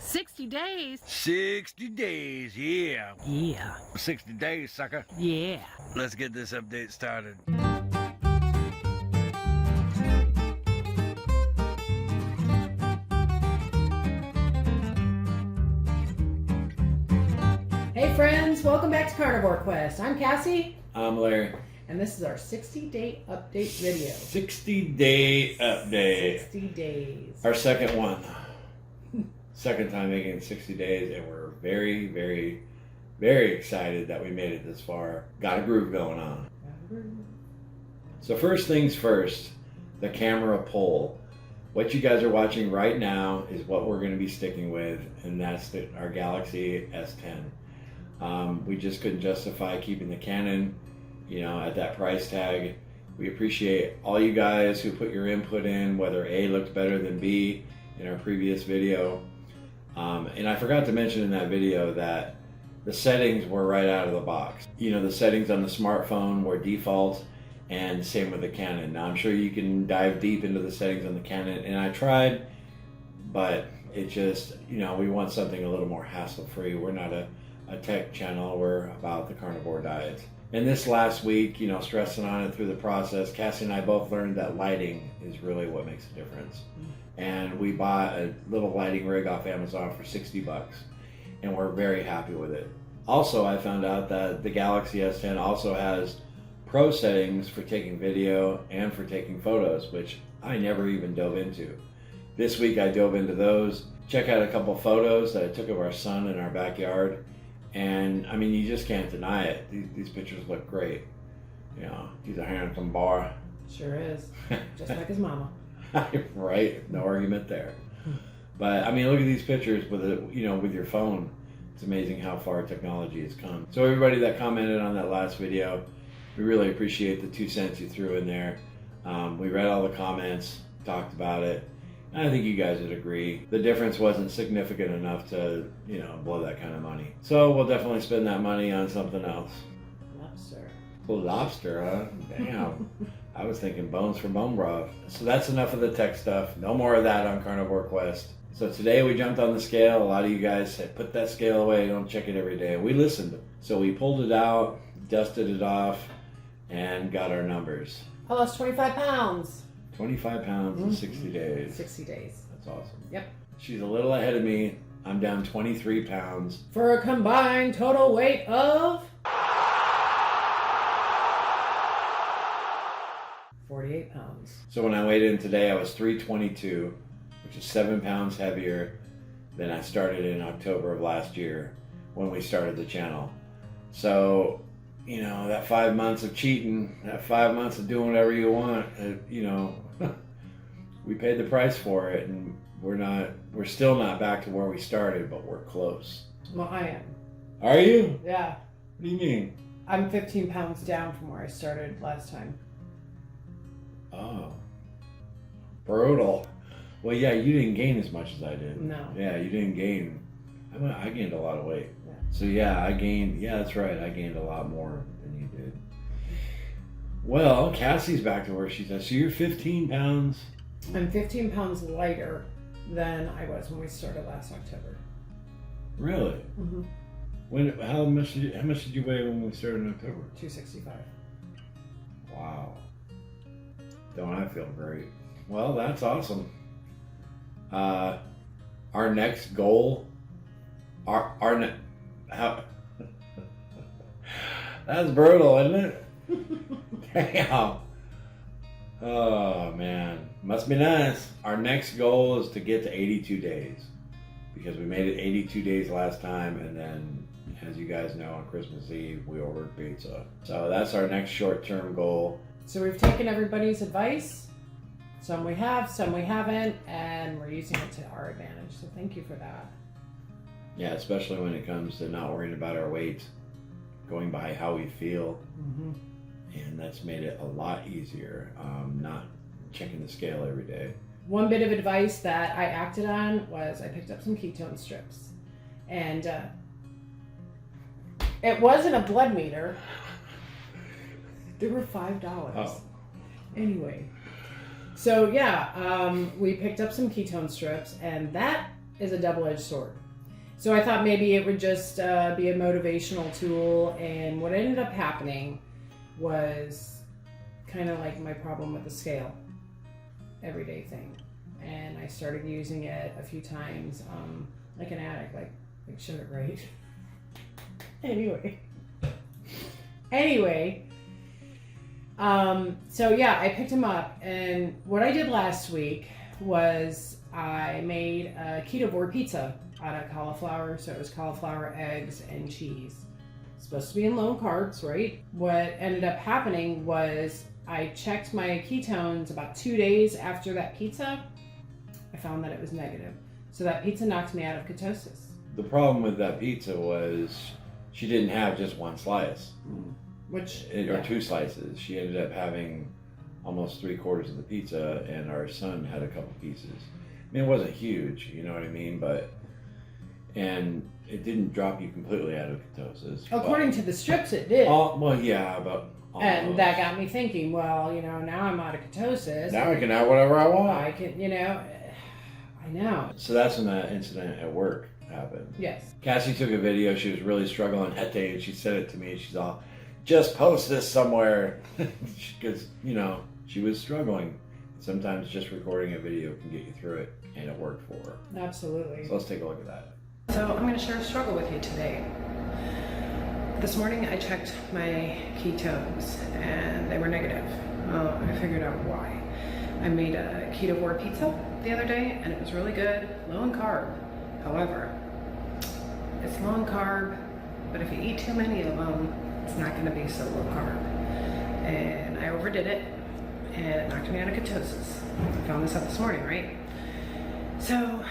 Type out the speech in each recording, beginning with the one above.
60 days? 60 days, yeah. Yeah. 60 days, sucker. Yeah. Let's get this update started. Hey friends, welcome back to Carnivore Quest. I'm Cassie. I'm Larry. And this is our 60-day update video. 60-day update. 60 days. Our second one. Second time making it 60 days, and we're very, very, very excited that we made it this far. Got a groove going on. So first things first, the camera pull. What you guys are watching right now is what we're going to be sticking with, and that's our Galaxy S10. We just couldn't justify keeping the Canon, at that price tag. We appreciate all you guys who put your input in, whether A looked better than B in our previous video. And I forgot to mention in that video that the settings were right out of the box. The settings on the smartphone were default, and same with the Canon. Now I'm sure you can dive deep into the settings on the Canon, and I tried, but it just, we want something a little more hassle-free. We're not a tech channel, we're about the carnivore diet. And this last week, stressing on it through the process, Cassie and I both learned that lighting is really what makes a difference. And we bought a little lighting rig off Amazon for 60 bucks, and we're very happy with it. Also, I found out that the Galaxy S10 also has pro settings for taking video and for taking photos, which I never even dove into. This week I dove into those. Check out a couple photos that I took of our son in our backyard. And I mean, you just can't deny it. These pictures look great. He's a handsome boy. Sure is. Just like his mama. Right? No argument there. But I mean, look at these pictures with with your phone. It's amazing how far technology has come. So everybody that commented on that last video, we really appreciate the 2 cents you threw in there. We read all the comments, talked about it. And I think you guys would agree. The difference wasn't significant enough to, blow that kind of money. So we'll definitely spend that money on something else. Lobster. Well, lobster, huh? Damn. I was thinking bones for bone broth. So that's enough of the tech stuff. No more of that on Carnivore Quest. So today we jumped on the scale. A lot of you guys said, put that scale away. Don't check it every day. We listened. So we pulled it out, dusted it off, and got our numbers. I lost 25 pounds. 25 pounds in 60 days. 60 days. That's awesome. Yep. She's a little ahead of me. I'm down 23 pounds. For a combined total weight of 48 pounds. So when I weighed in today, I was 322, which is 7 pounds heavier than I started in October of last year when we started the channel. So, that 5 months of cheating, that 5 months of doing whatever you want, we paid the price for it, and we're still not back to where we started, but we're close. Well, I am. Are you? Yeah. What do you mean? I'm 15 pounds down from where I started last time. Oh. Brutal. Well, yeah, you didn't gain as much as I did. No. Yeah, you didn't gain. I gained a lot of weight. Yeah. So yeah, that's right, I gained a lot more than you did. Well, Cassie's back to where she's at. So you're 15 pounds? I'm 15 pounds lighter than I was when we started last October. Really? Mm-hmm. How much did you weigh when we started in October? 265. Wow. Don't I feel great? Well, that's awesome. Our next goal, that's brutal, isn't it? Damn. Oh man, must be nice. Our next goal is to get to 82 days because we made it 82 days last time, and then, as you guys know, on Christmas Eve we ordered pizza. So that's our next short-term goal. So we've taken everybody's advice. Some we have, some we haven't, and we're using it to our advantage. So thank you for that. Yeah, especially when it comes to not worrying about our weight, going by how we feel. Mm-hmm. And that's made it a lot easier, not checking the scale every day. One bit of advice that I acted on was I picked up some ketone strips. And it wasn't a blood meter. They were $5. Oh. Anyway. So yeah, we picked up some ketone strips, and that is a double-edged sword. So I thought maybe it would just be a motivational tool, and what ended up happening was kind of like my problem with the scale, everyday thing. And I started using it a few times, like an addict, like sugar, right? Anyway, so yeah, I picked him up, and what I did last week was I made a ketovore pizza out of cauliflower. So it was cauliflower, eggs, and cheese. It's supposed to be in low carbs, right? What ended up happening was I checked my ketones about 2 days after that pizza. I found that it was negative. So that pizza knocked me out of ketosis. The problem with that pizza was she didn't have just one slice. Or 2 slices. She ended up having almost 3/4 of the pizza, and our son had a couple pieces. I mean, it wasn't huge, you know what I mean? And it didn't drop you completely out of ketosis. According to the strips, it did. Well, yeah, but almost. And that got me thinking, well, now I'm out of ketosis. Now I can have whatever I want. I can, I know. So that's when that incident at work happened. Yes. Cassie took a video. She was really struggling that day, and she sent it to me. She's all, just post this somewhere. Because, she was struggling. Sometimes just recording a video can get you through it, and it worked for her. Absolutely. So let's take a look at that. So I'm going to share a struggle with you today. This morning I checked my ketones, and they were negative. I figured out why. I made a ketovore pizza the other day, and it was really good, low in carb. However, it's low in carb, but if you eat too many of them, it's not going to be so low carb. And I overdid it, and it knocked me out of ketosis. I found this out this morning, right? So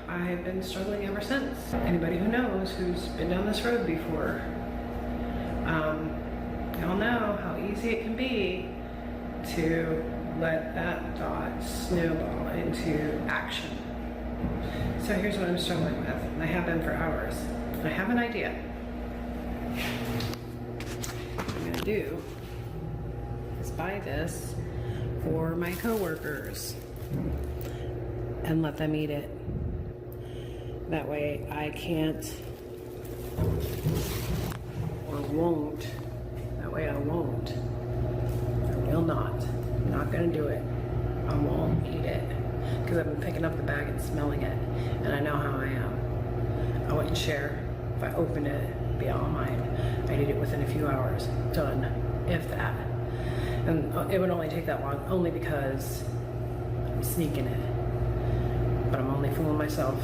I've been struggling ever since. Anybody who knows, who's been down this road before, y'all know how easy it can be to let that thought snowball into action. So here's what I'm struggling with, and I have been for hours. I have an idea. What I'm gonna do is buy this for my coworkers and let them eat it. That way I can't or won't. That way I won't. I will not. I'm not gonna do it. I won't eat it. Because I've been picking up the bag and smelling it. And I know how I am. I wouldn't share. If I opened it, it'd be all mine. I'd eat it within a few hours. Done. If that. And it would only take that long, only because I'm sneaking it. But I'm only fooling myself.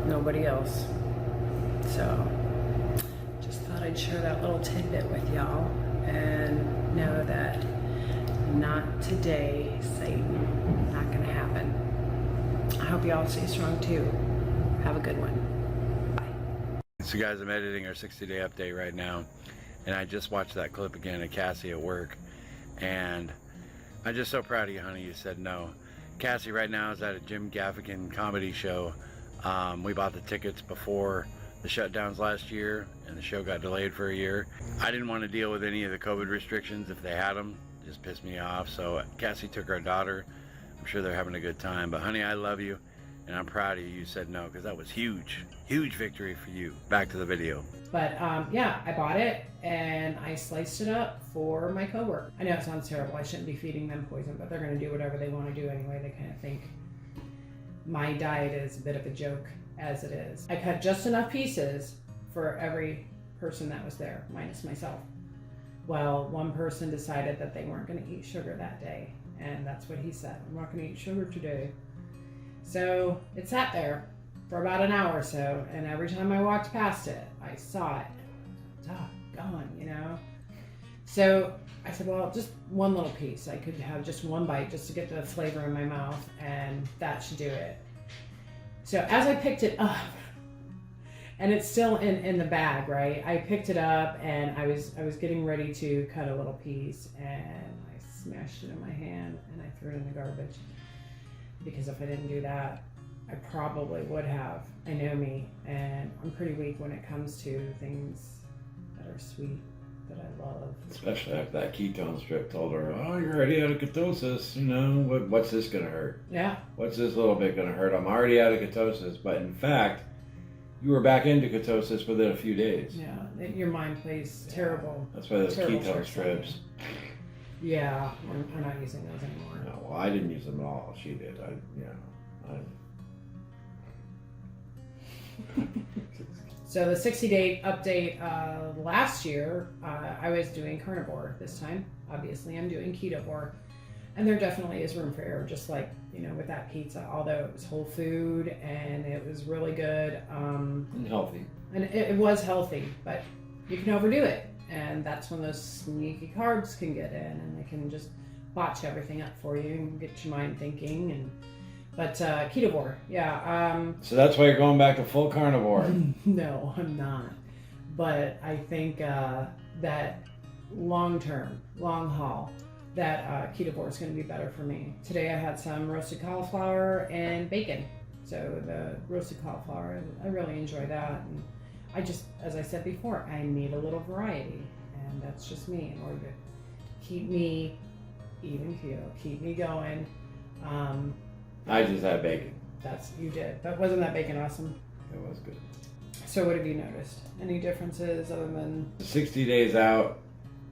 Nobody else. So, just thought I'd share that little tidbit with y'all and know that not today, Satan. Not gonna happen. I hope y'all stay strong too. Have a good one. Bye. So guys, I'm editing our 60-day update right now, and I just watched that clip again of Cassie at work, and I'm just so proud of you, honey. You said no. Cassie right now is at a Jim Gaffigan comedy show. We bought the tickets before the shutdowns last year, and the show got delayed for a year. I didn't want to deal with any of the COVID restrictions if they had them. It just pissed me off. So Cassie took our daughter. I'm sure they're having a good time. But honey, I love you, and I'm proud of you. You said no, because that was huge victory for you. Back to the video. But yeah, I bought it and I sliced it up for my coworker. I know it sounds terrible. I shouldn't be feeding them poison, but they're going to do whatever they want to do anyway. They kind of think my diet is a bit of a joke as it is. I cut just enough pieces for every person that was there, minus myself. Well, one person decided that they weren't going to eat sugar that day, and that's what he said. I'm not going to eat sugar today. So it sat there for about an hour or so, and every time I walked past it, I saw it. Doggone, So I said, well, just one little piece. I could have just one bite just to get the flavor in my mouth, and that should do it. So as I picked it up, and it's still in the bag, right? I picked it up, and I was getting ready to cut a little piece, and I smashed it in my hand, and I threw it in the garbage. Because if I didn't do that, I probably would have. I know me, and I'm pretty weak when it comes to things that are sweet. that I love. Especially after that ketone strip told her, oh, you're already out of ketosis, you know, what's this going to hurt? Yeah. What's this little bit going to hurt? I'm already out of ketosis. But in fact, you were back into ketosis within a few days. Yeah, your mind plays terrible. That's why those terrible ketone tricks on strips. you. Yeah, we're not using those anymore. No, well, I didn't use them at all. She did. So the 60-day update last year, I was doing carnivore this time. Obviously, I'm doing ketovore. And there definitely is room for error, just like, you know, with that pizza, although it was whole food and it was really good. And healthy. And it was healthy, but you can overdo it. And that's when those sneaky carbs can get in and they can just botch everything up for you and get your mind thinking. But ketovore, yeah. So that's why you're going back to full carnivore. No, I'm not. But I think that long term, long haul, that ketovore is going to be better for me. Today I had some roasted cauliflower and bacon. So the roasted cauliflower, I really enjoy that. And I just, as I said before, I need a little variety. And that's just me in order to keep me even keel, keep me going. I just had bacon. You did. But wasn't that bacon awesome? It was good. So what have you noticed? Any differences other than... 60 days out,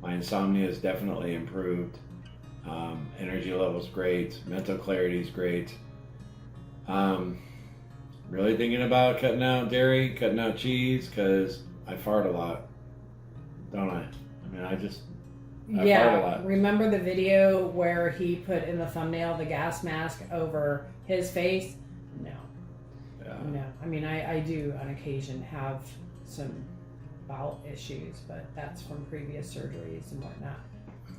my insomnia has definitely improved. Energy level's great. Mental clarity is great. Really thinking about cutting out dairy, cutting out cheese, because I fart a lot. Don't I? I mean, I fart a lot. Remember the video where he put in the thumbnail the gas mask over his face? No. Yeah. No. I mean, I do on occasion have some bowel issues, but that's from previous surgeries and whatnot.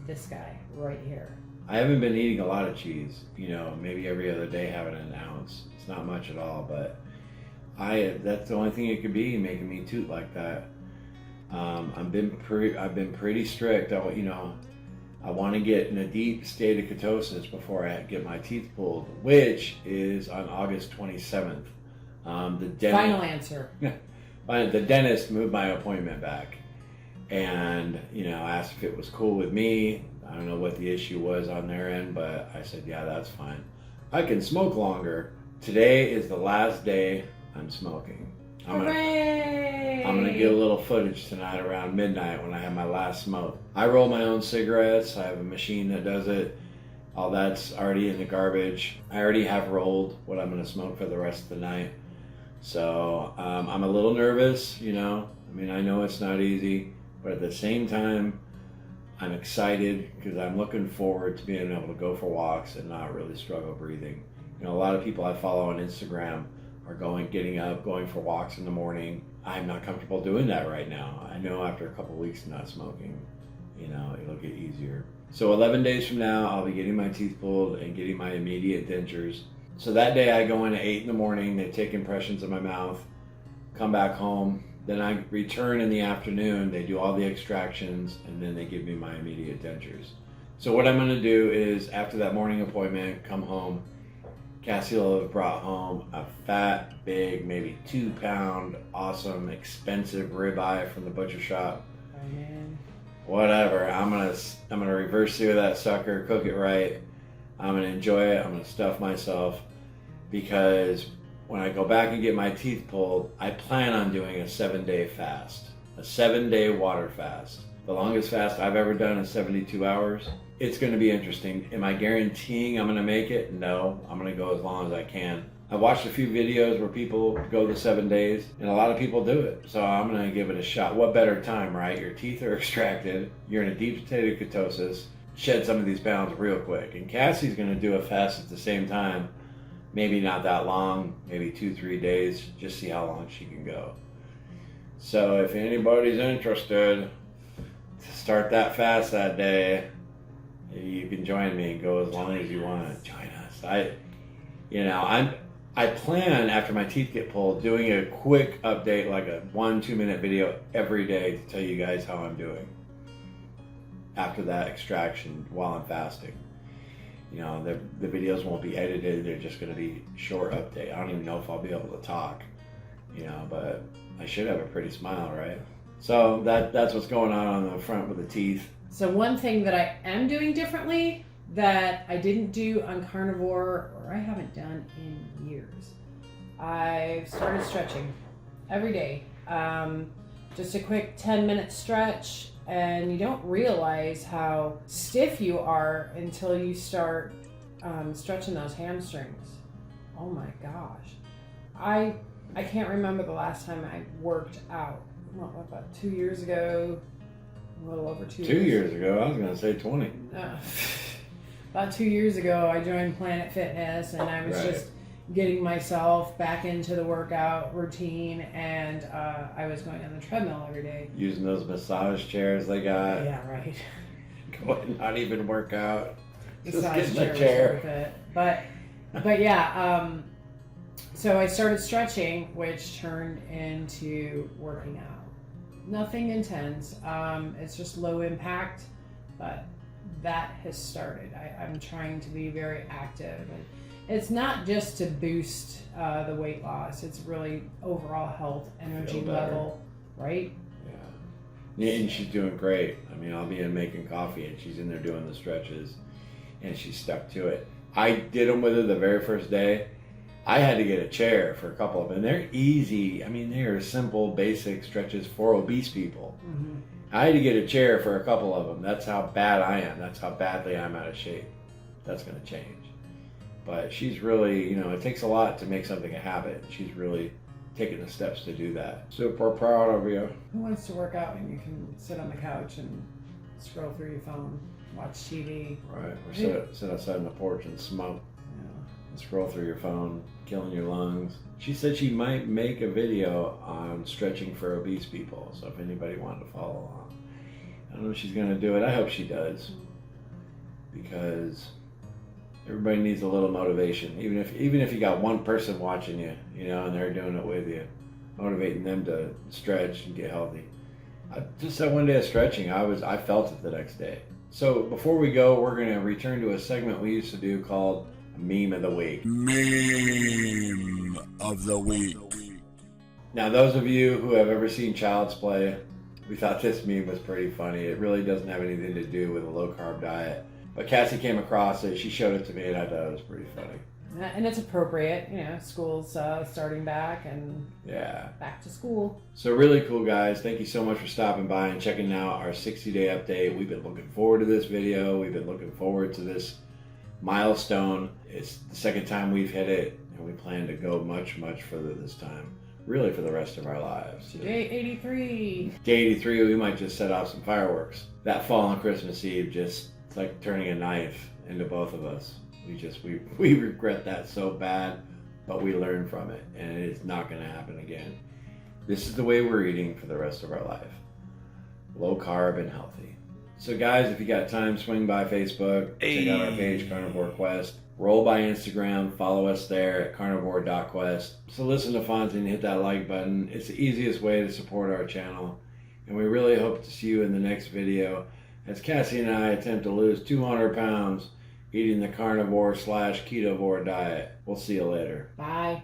This guy right here. I haven't been eating a lot of cheese. You know, maybe every other day having an ounce. It's not much at all, but that's the only thing it could be making me toot like that. I've been pretty strict. I want to get in a deep state of ketosis before I get my teeth pulled, which is on August 27th. Final answer. The dentist moved my appointment back, and asked if it was cool with me. I don't know what the issue was on their end, but I said, yeah, that's fine. I can smoke longer. Today is the last day I'm smoking. Hooray! I'm gonna get a little footage tonight around midnight when I have my last smoke. I roll my own cigarettes. I have a machine that does it. All that's already in the garbage. I already have rolled what I'm gonna smoke for the rest of the night. So I'm a little nervous, I mean, I know it's not easy, but at the same time, I'm excited because I'm looking forward to being able to go for walks and not really struggle breathing. A lot of people I follow on Instagram are getting up, going for walks in the morning. I'm not comfortable doing that right now. I know after a couple of weeks of not smoking, it'll get easier. So 11 days from now, I'll be getting my teeth pulled and getting my immediate dentures. So that day I go in at 8 in the morning, they take impressions of my mouth, come back home, then I return in the afternoon, they do all the extractions, and then they give me my immediate dentures. So what I'm gonna do is, after that morning appointment, come home, Cassie will have brought home a fat, big, maybe 2-pound, awesome, expensive ribeye from the butcher shop. Oh, man. Whatever. I'm gonna reverse sear that sucker, cook it right. I'm gonna enjoy it. I'm gonna stuff myself, because when I go back and get my teeth pulled, I plan on doing a 7-day fast, a 7-day water fast. The longest fast I've ever done is 72 hours. It's going to be interesting. Am I guaranteeing I'm going to make it? No. I'm going to go as long as I can. I watched a few videos where people go the 7 days, and a lot of people do it. So I'm going to give it a shot. What better time, right? Your teeth are extracted. You're in a deep state of ketosis. Shed some of these pounds real quick. And Cassie's going to do a fast at the same time. Maybe not that long, maybe 2-3 days. Just see how long she can go. So if anybody's interested to start that fast that day, you can join me and go as long as you want to join us. I plan, after my teeth get pulled, doing a quick update, like a 1-2 minute video every day to tell you guys how I'm doing after that extraction while I'm fasting. The videos won't be edited. They're just going to be short update. I don't even know if I'll be able to talk, but I should have a pretty smile, right? So that's what's going on the front with the teeth. So one thing that I am doing differently that I didn't do on carnivore, or I haven't done in years, I've started stretching every day. Just a quick 10-minute stretch, and you don't realize how stiff you are until you start stretching those hamstrings. Oh my gosh. I can't remember the last time I worked out. What, about 2 years ago? A little over 2 years. 2 years ago, I was going to say 20. About 2 years ago, I joined Planet Fitness, and I was just getting myself back into the workout routine, and I was going on the treadmill every day. Using those massage chairs they got. Yeah, right. Go ahead and not even work out. Just Massage get in the chair. was worth it. But yeah, so I started stretching, which turned into working out. Nothing intense. It's just low impact, but that has started. I'm trying to be very active, and it's not just to boost the weight loss. It's really overall health, energy level, right? Yeah, and she's doing great. I mean, I'll be in making coffee, and she's in there doing the stretches, and she's stuck to it. I did them with her the very first day. I had to get a chair for a couple of them. And they're easy. I mean, they're simple, basic stretches for obese people. Mm-hmm. I had to get a chair for a couple of them. That's how bad I am. That's how badly I'm out of shape. That's going to change. But she's really, you know, it takes a lot to make something a habit. She's really taking the steps to do that. Super proud of you. Who wants to work out when you can sit on the couch and scroll through your phone, watch TV? Right. Or sit outside on the porch and smoke. And scroll through your phone, killing your lungs. She said she might make a video on stretching for obese people. So if anybody wanted to follow along, I don't know if she's going to do it. I hope she does, because everybody needs a little motivation. Even if you got one person watching you, you know, and they're doing it with you, motivating them to stretch and get healthy. Just that one day of stretching, I felt it the next day. So before we go, we're going to return to a segment we used to do called Meme of the Week. Meme of the Week. Now, those of you who have ever seen Child's Play, we thought this meme was pretty funny. It really doesn't have anything to do with a low-carb diet. But Cassie came across it, she showed it to me, and I thought it was pretty funny. And it's appropriate, you know, school's starting back, and back to school. So really cool, guys. Thank you so much for stopping by and checking out our 60-day update. We've been looking forward to this video. We've been looking forward to this milestone. It's the second time we've hit it, and we plan to go much, much further this time. Really for the rest of our lives. Day 83. Day 83, we might just set off some fireworks. That fall on Christmas Eve, it's like turning a knife into both of us. We regret that so bad, but we learn from it, and it's not going to happen again. This is the way we're eating for the rest of our life. Low carb and healthy. So guys, if you got time, swing by Facebook, check out our page, Carnivore Quest. Roll by Instagram, follow us there at carnivore.quest. So listen to Fonzie and hit that like button. It's the easiest way to support our channel. And we really hope to see you in the next video as Cassie and I attempt to lose 200 pounds eating the carnivore/ketovore diet. We'll see you later. Bye.